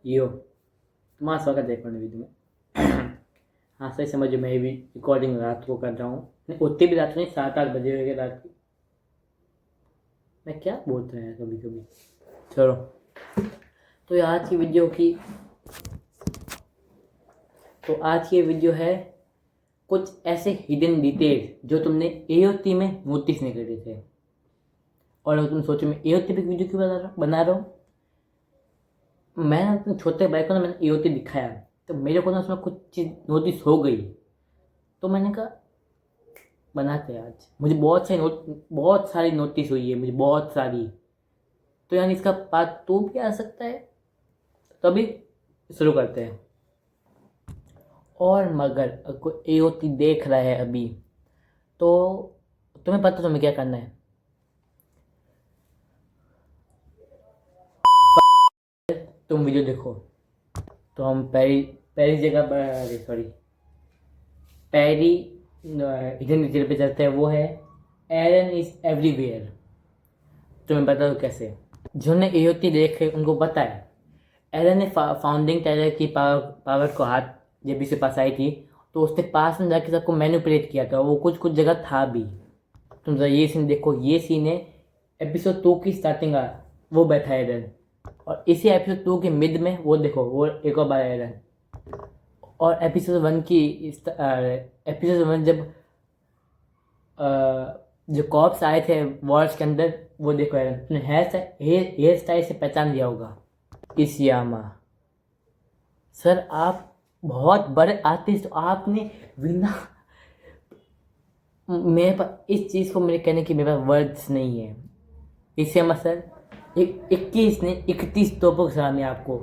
यो तुम्हारा स्वागत है एक और नई वीडियो में। हाँ सही समझो, मैं भी रिकॉर्डिंग रात को कर रहा हूँ। नहीं उतनी भी रात नहीं, 7-8 बजे हो गए रात की। मैं क्या बोलता है कभी कभी। चलो, तो ये आज की वीडियो है कुछ ऐसे हिडन डिटेल्स जो तुमने एओटी में नोटिस नहीं करे थे। और अगर तुम सोचो मैं एओटी पे वीडियो क्यों बना रहा हूँ, मैं अपने छोटे भाई को ना मैंने एओटी दिखाया, तो मेरे को ना उसमें कुछ चीज़ नोटिस हो गई। तो मैंने कहा बनाते हैं आज। मुझे बहुत सारी नोटिस हुई है, मुझे बहुत सारी। तो यानी इसका पार्ट 2 भी आ सकता है। तो अभी शुरू करते हैं। और मगर कोई एओटी देख रहा है अभी, तो तुम्हें पता तुम्हें क्या करना है। तुम वीडियो देखो। तो हम पहली पहली जगह पर, अरे सॉरी, पहली हिडन डिटेल पे चलते हैं। वो है एरन इज एवरीवेयर। तुम्हें बता दो कैसे। जिन्होंने एओटी देखे उनको पता है एरन ने फाउंडिंग टेलर की पावर को हाथ जब इसके पास आई थी, तो उसके पास में जाके सबको मैनिपुलेट किया था। वो कुछ कुछ जगह था भी। तुम जरा ये सीन देखो। ये सीन है एपिसोड 2 की स्टार्टिंग का। वो बैठा है एरन, और इसी एपिसोड 2 के मिड में वो देखो, वो एक और बार एरन। और एपिसोड 1 जब जो कॉप्स आए थे वॉर्स के अंदर, वो देखो एरन। तुमने हेयर स्टाइल से पहचान लिया होगा, इसियामा। सर आप बहुत बड़े आर्टिस्ट हो, आपने बिना मेरे पास इस चीज़ को मेरे कहने की मेरे पास वर्ड्स नहीं है। इसियामा सर, 21 ने 31 तोपों की सलामी आपको।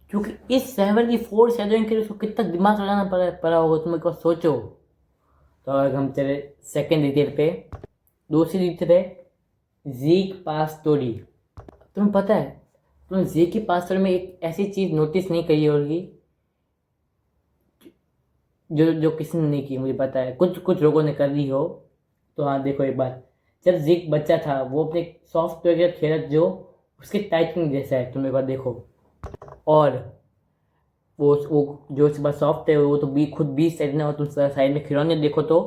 क्योंकि इस 7 की 4 शेडोइंग के लिए उसको कितना दिमाग लगाना पड़ा होगा, तुम एक बार सोचो। तो अगर हम चले सेकेंड डिटेल पे, दूसरी डिटेल है जीक पास स्टोरी। तुम्हें पता है, तुम जीक की पास स्टोरी में एक ऐसी चीज़ नोटिस नहीं करी होगी जो जो किसी ने नहीं की। मुझे पता है कुछ कुछ लोगों ने कर ली हो। तो हाँ देखो एक बार, जब जीक बच्चा था वो अपने सॉफ्टवेयर खेला जो उसके टाइटनिंग जैसा है। तुम एक बार देखो। और वो जो उसके पास सॉफ्ट है वो तो खुद 20 साइड में, और तुम साइड में खिलौने देखो तो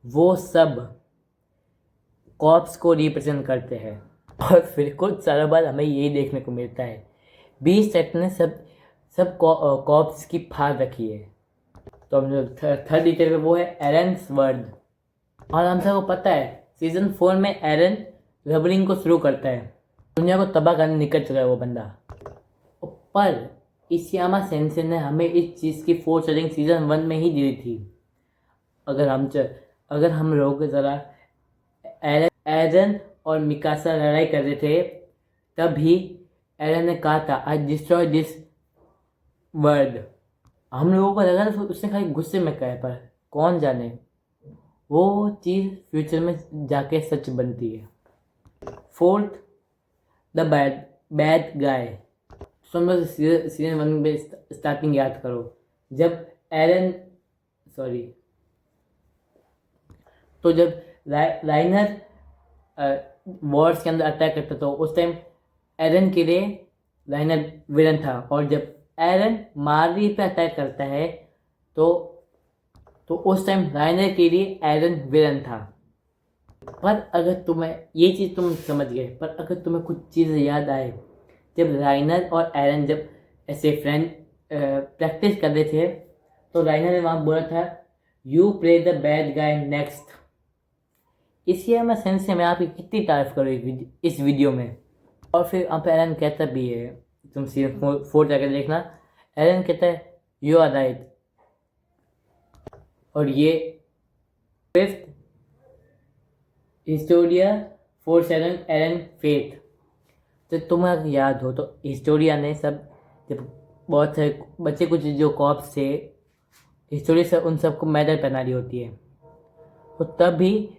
वो सब कॉप्स को रिप्रेजेंट करते हैं। और फिर कुछ सालों बाद हमें यही देखने को मिलता है 20 सेट ने सब सब कॉप्स की फाड़ रखी है। तो हम जो थर्ड डिटेल पे वो है एरन्स वर्ड। और हम सबको पता है सीजन 4 में एरन रबरिंग को शुरू करता है। दुनिया को तबाह करने निकल चुका है वो बंदा। पर इसियामा सेंसे ने हमें इस चीज़ की फोरशेडोइंग सीजन 1 में ही दी थी। अगर हम लोग ज़रा एरन और मिकासा लड़ाई कर रहे थे, तभी एरन ने कहा था आई डिस्ट्रॉय दिस वर्ल्ड। हम लोगों को लगा था उसने खाली गुस्से में कहा है, पर कौन जाने वो चीज़ फ्यूचर में जाके सच बनती है। Fourth, the bad bad guy. समझ सीजन 1 में स्टार्टिंग याद करो, जब एरन सॉरी तो जब राइनर वॉर्स के अंदर अटैक करता था, उस टाइम एरन के लिए राइनर विलन था। और जब एरन मार्वी पे अटैक करता है, तो उस टाइम राइनर के लिए एरन विलन था। पर अगर तुम्हें ये चीज़ तुम समझ गए, पर अगर तुम्हें कुछ चीज़ याद आए, जब राइनर और एरन जब ऐसे फ्रेंड प्रैक्टिस कर रहे थे, तो राइनर ने वहाँ बोला था you play the bad guy next. इसलिए मैं सेंस से मैं आपकी कितनी तारीफ करूँ इस वीडियो में। और फिर आप एरन कहता भी है, तुम सीजन 4 जाकर देखना, एरन कहता है यू आर राइट। और ये fifth Historia foreshadowing Eren faith. तो तुम्हें याद हो तो हिस्टोरिया ने सब जब बहुत सारे बच्चे कुछ जो कॉप्स थे, हिस्टोरिया से उन सबको मेडल पहना रही होती है। तो तब भी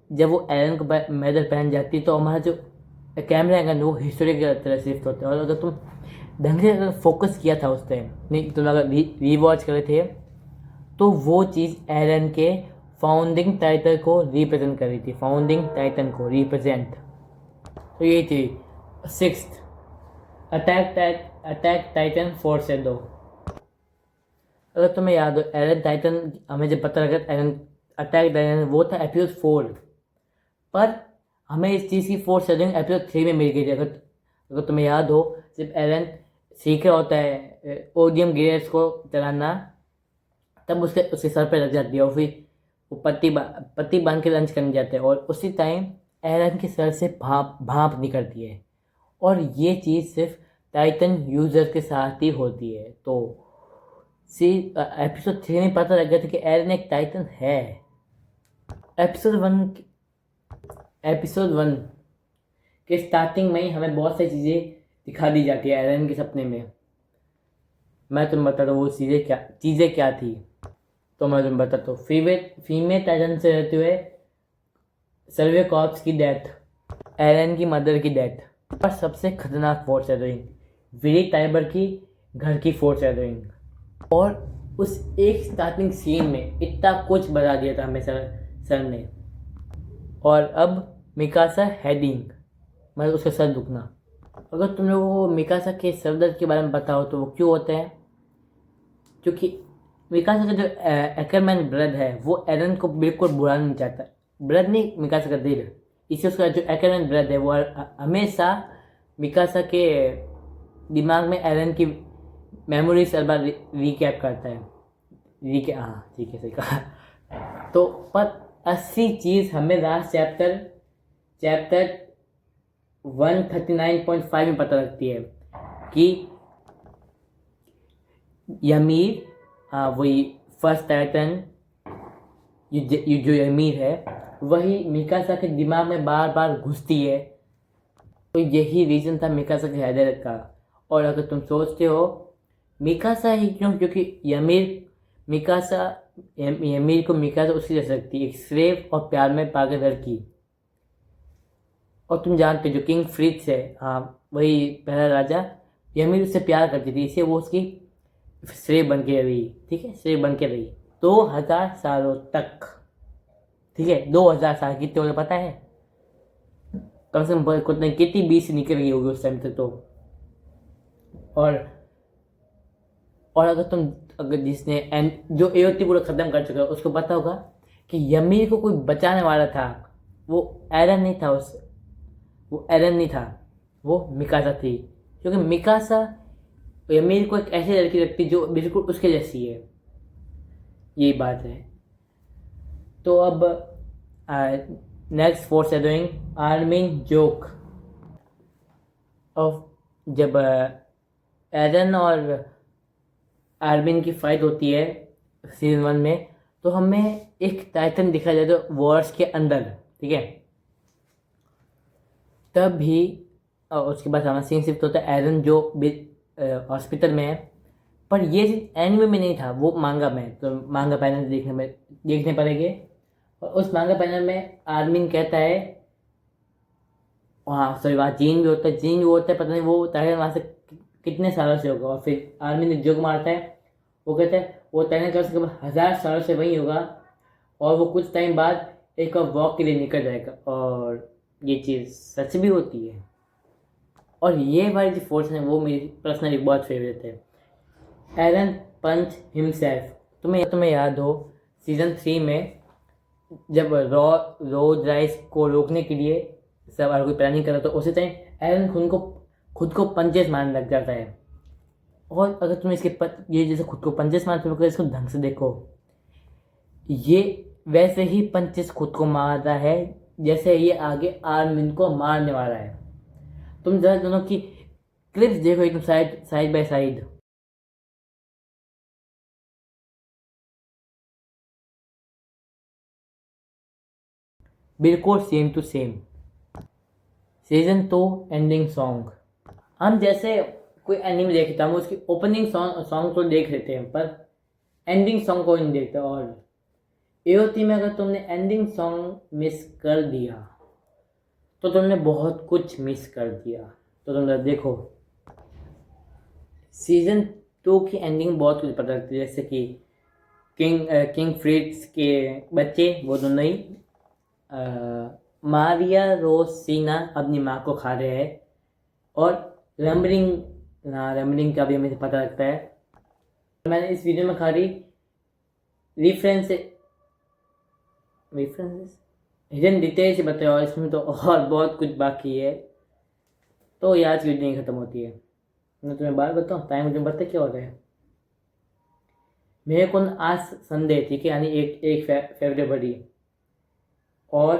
जब वो एरन को मेडल पहन जाती है, तो हमारा जो कैमरा एंगल वो हिस्टोरिया की तरह शिफ्ट होता है। और अगर तुम ढंग से अगर फोकस किया था उस टाइम, नहीं तुम अगर रीवॉच कर रहे थे, तो वो चीज़ एरन के फाउंडिंग टाइटल को रिप्रेजेंट कर रही थी। फाउंडिंग टाइटन को रिप्रेजेंट। तो ये थी सिक्स्थ, अटैक अटैक टाइटन फोर्सेडो। अगर तुम्हें याद हो एरन टाइटन, हमें जब पता लगा एरन अटैक टाइटन वो था एपिसोड 4, पर हमें इस चीज़ की फोर्स सेडिंग एपिसोड 3 में मिल गई थी। अगर अगर तुम्हें याद हो, जब एरन सीख रहा होता है ओडियम गियर्स को चलाना, तब उसके उसके सर पे लग जाती है और फिर वो पत्ती बांध के लंच करने जाते हैं और उसी टाइम एरन के सर से भाप भाप निकलती है। और ये चीज़ सिर्फ टाइटन यूजर के साथ ही होती है। तो एपिसोड 3 में पता लग गया था कि एरन एक टाइटन है। एपिसोड 1 के स्टार्टिंग में ही हमें बहुत सारी चीज़ें दिखा दी जाती है एरन के सपने में। मैं तुम्हें बताता हूँ वो चीज़ें क्या थी। तो मैं तुम्हें बताता हूँ, फीमेल टाइटन से रहते हुए सर्वे कॉर्प्स की डेथ, एरन की मदर की डेथ, और सबसे खतरनाक फोर्स शैडोइंग विली टाइबर की घर की फोर्स शैडोइंग। और उस एक स्टार्टिंग सीन में इतना कुछ बता दिया था हमें सर ने। और अब मिकासा हेडिंग, मतलब उसका सर दुखना। अगर तुम लोगों को मिकासा के सर दर्द के बारे में पता हो तो वो क्यों होता है, क्योंकि मिकासा का जो एकरमैन ब्रद है वो एरन को बिल्कुल बुरा नहीं चाहता। ब्रद नहीं, मिकासा का दिल। इससे उसका जो एकरमैन ब्रद है वो हमेशा मिकासा के दिमाग में एरन की मेमोरी हर बार रिकैप करता है। हाँ ठीक है, सही कहा। तो पर असली चीज़ हमें लास्ट चैप्टर 139.5 में पता लगती है कि यमीर, वही फर्स्ट टाइटन, जो यमीर है वही मिकासा के दिमाग में बार बार घुसती है। तो यही रीज़न था मिकासा के हैदर का। और अगर तुम सोचते हो मिकासा ही क्यों, क्योंकि यमीर को मिकासा उसकी जा सकती है, एक स्लेव और प्यार में पागल लड़की। और तुम जानते जो किंग फ्रिट्ज है, हाँ वही पहला राजा, यमीर उससे प्यार करती थी, इसलिए वो उसकी स्लेव बन के रही। ठीक है, स्लेव बन के रही 2000 सालों तक। ठीक है, 2000 साल कितने होते पता है? कम से कम कितनी 20 निकल गई होगी उस टाइम तक तो। और अगर जिसने जो एओटी पूरा ख़त्म कर चुका है उसको पता होगा कि यमीर को कोई बचाने वाला था, वो एरन नहीं था। वो एरन नहीं था, वो मिकासा थी। क्योंकि मिकासा यमीर को एक ऐसी लड़की लगती जो बिल्कुल उसके जैसी है। यही बात है। तो अब next force shadowing Armin joke. और जब एरन और आर्मिन की फाइट होती है सीजन 1 में, तो हमें एक टाइटन दिखाया जाता है वॉर्स के अंदर। ठीक है, तब भी उसके बाद हमारा सीन शिफ्ट होता है एरन जो हॉस्पिटल में है। पर ये एनिमे में नहीं था, वो मांगा में। तो मांगा पैनल देखने पड़ेंगे। और उस मांगा पैनल में आर्मिन कहता है, हाँ सॉरी, वहाँ जीन भी होता है, पता नहीं वो टाइटन वहाँ से कितने सालों से होगा। और फिर आर्मिन ने जोक मारता है, वो कहता है वो टाइटन कम से कम 1000 सालों से वही होगा और वो कुछ टाइम बाद एक और वॉक के लिए निकल जाएगा। और ये चीज़ सच भी होती है। और ये वाली जो फोर्स है वो मेरी पर्सनली बहुत फेवरेट है। एरन पंच हिमसेल्फ। तुम्हें याद हो सीजन 3 में जब रोज राइस को रोकने के लिए सब और कोई प्लानिंग कर रहा, तो उसी टाइम एरन खुद को पंचेस मारने लग जाता है। और अगर तुम ये जैसे खुद को पंचेस मारते हो, इसको ढंग से देखो, ये वैसे ही पंचेस खुद को मार रहा है जैसे ये आगे आर्मिन को मारने वाला है। तुम जरा दोनों की क्लिप्स देखो एकदम साइड बाय साइड। बिल्कुल same to same. Season 2 ending song. हम जैसे कोई एनिमे देखता हम उसकी ओपनिंग सॉन्ग तो देख लेते हैं, पर एंडिंग सॉन्ग को नहीं देखते। और एओटी में अगर तुमने एंडिंग सॉन्ग मिस कर दिया तो तुमने बहुत कुछ मिस कर दिया। तो तुम देखो सीजन 2 की एंडिंग बहुत कुछ पता लगती है, जैसे कि किंग फ्रिट्स के बच्चे वो दोनों ही मारिया रोसिना अपनी माँ को खा रहे हैं और रम्बरिंग हाँ, रेमलिंग का भी हमें पता लगता है। मैंने इस वीडियो में खाली रेफरेंस रेफरेंसेस हिडन डिटेल्स ही बताया, और इसमें तो और बहुत कुछ बाकी है। तो ये आज की वीडियो नहीं ख़त्म होती है। मैं तुम्हें बात बताऊँ, टाइम मुझे पता क्या हो रहा है। मेरे को ना आज संडे, ठीक है, यानी एक फरवरी, और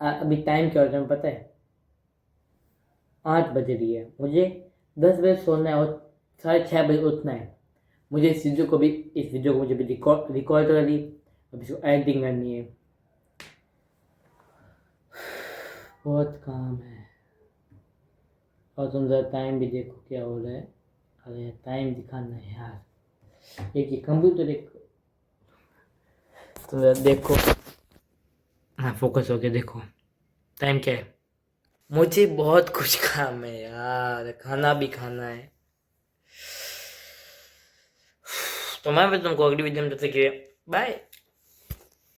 अभी टाइम क्या हो रहा है तुम्हें पता है? 8 बज रही है। मुझे 10 बजे सोना है और 6:30 बजे उठना है। मुझे इस वीडियो को मुझे भी रिकॉर्ड कर ली, अब इसको एडिटिंग करनी है। बहुत काम है। और तुम ज़रा टाइम भी देखो क्या हो रहा है। अरे टाइम दिखाना है यार, एक ये कंप्यूटर एक, तुम ज़रा देखो। हाँ, फोकस होके देखो टाइम क्या है। मुझे बहुत कुछ काम है यार, खाना भी खाना है। तो मैं भी तुमको अगली वीडियो में जब तक बाय।